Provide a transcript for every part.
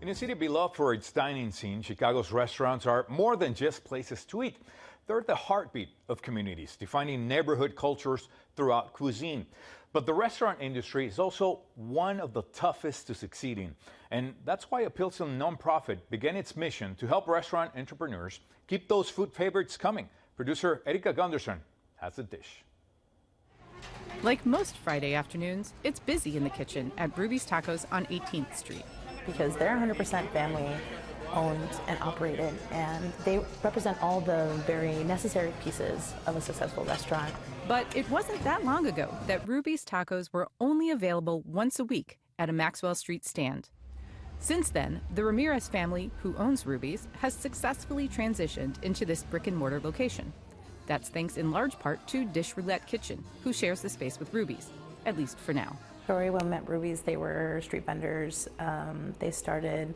In a city beloved for its dining scene, Chicago's restaurants are more than just places to eat. They're the heartbeat of communities, defining neighborhood cultures throughout cuisine. But the restaurant industry is also one of the toughest to succeed in. And that's why a Pilsen nonprofit began its mission to help restaurant entrepreneurs keep those food favorites coming. Producer Erika Gunderson has the dish. Like most Friday afternoons, it's busy in the kitchen at Ruby's Tacos on 18th Street. Because they're 100% family owned and operated, and they represent all the very necessary pieces of a successful restaurant. But it wasn't that long ago that Ruby's Tacos were only available once a week at a Maxwell Street stand. Since then, the Ramirez family, who owns Ruby's, has successfully transitioned into this brick-and-mortar location. That's thanks in large part to DishRoulette Kitchen, who shares the space with Ruby's, at least for now. When we met Ruby's, they were street vendors. They started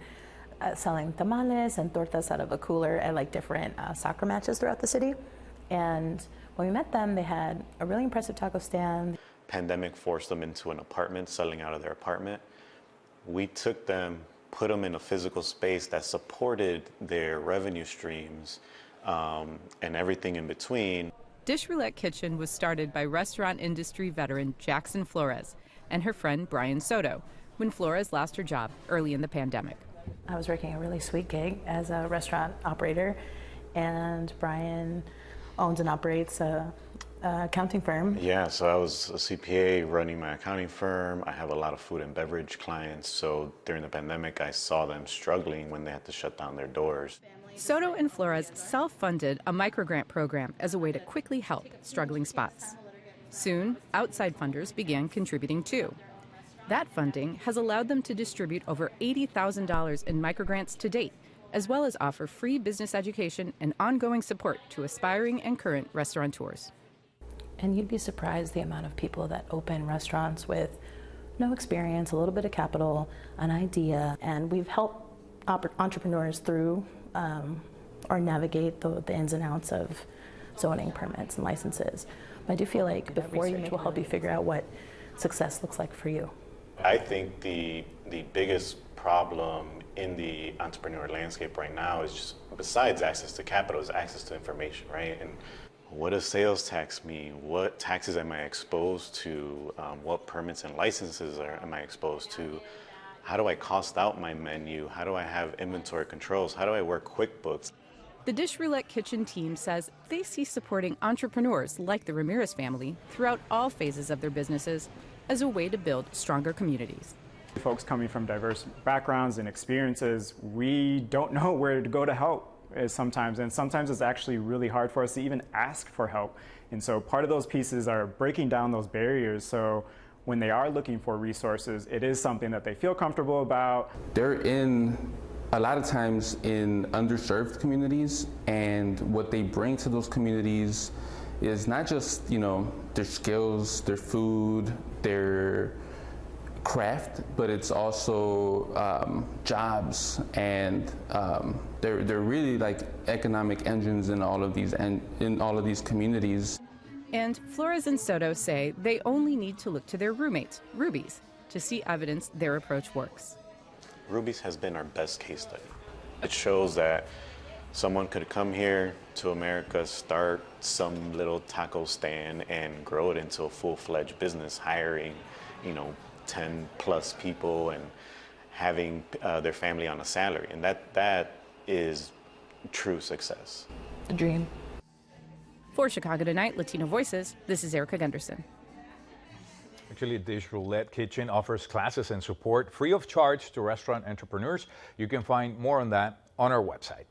selling tamales and tortas out of a cooler at like different soccer matches throughout the city. And when we met them, they had a really impressive taco stand. Pandemic forced them into an apartment, selling out of their apartment. We took them, put them in a physical space that supported their revenue streams and everything in between. DishRoulette Kitchen was started by restaurant industry veteran Jackson Flores and her friend Brian Soto when Flores lost her job early in the pandemic. I was working a really sweet gig as a restaurant operator, and Brian owns and operates a accounting firm. Yeah, so I was a CPA running my accounting firm. I have a lot of food and beverage clients, so during the pandemic I saw them struggling when they had to shut down their doors. Soto and Flores self-funded a microgrant program as a way to quickly help struggling spots. Soon, outside funders began contributing too. That funding has allowed them to distribute over $80,000 in microgrants to date, as well as offer free business education and ongoing support to aspiring and current restaurateurs. And you'd be surprised the amount of people that open restaurants with no experience, a little bit of capital, an idea, and we've helped entrepreneurs through or navigate the ins and outs of zoning permits and licenses. I do feel like before you will help you figure out what success looks like for you. I think the biggest problem in the entrepreneur landscape right now is just, besides access to capital, is access to information, right? And what does sales tax mean? What taxes am I exposed to? What permits and licenses am I exposed to? How do I cost out my menu? How do I have inventory controls? How do I work QuickBooks? The DishRoulette Kitchen team says they see supporting entrepreneurs like the Ramirez family throughout all phases of their businesses as a way to build stronger communities. Folks coming from diverse backgrounds and experiences, we don't know where to go to help sometimes, and sometimes it's actually really hard for us to even ask for help. And so part of those pieces are breaking down those barriers, so when they are looking for resources, it is something that they feel comfortable about. They're in a lot of times in underserved communities, and what they bring to those communities is not just, their skills, their food, their craft, but it's also jobs, and they're really like economic engines in all of these communities. And Flores and Soto say they only need to look to their roommates, Ruby's, to see evidence their approach works. Ruby's has been our best case study. It shows that someone could come here to America, start some little taco stand, and grow it into a full-fledged business, hiring, 10 plus people and having their family on a salary. And that is true success. The dream. For Chicago Tonight, Latino Voices, this is Erika Gunderson. Actually, DishRoulette Kitchen offers classes and support free of charge to restaurant entrepreneurs. You can find more on that on our website.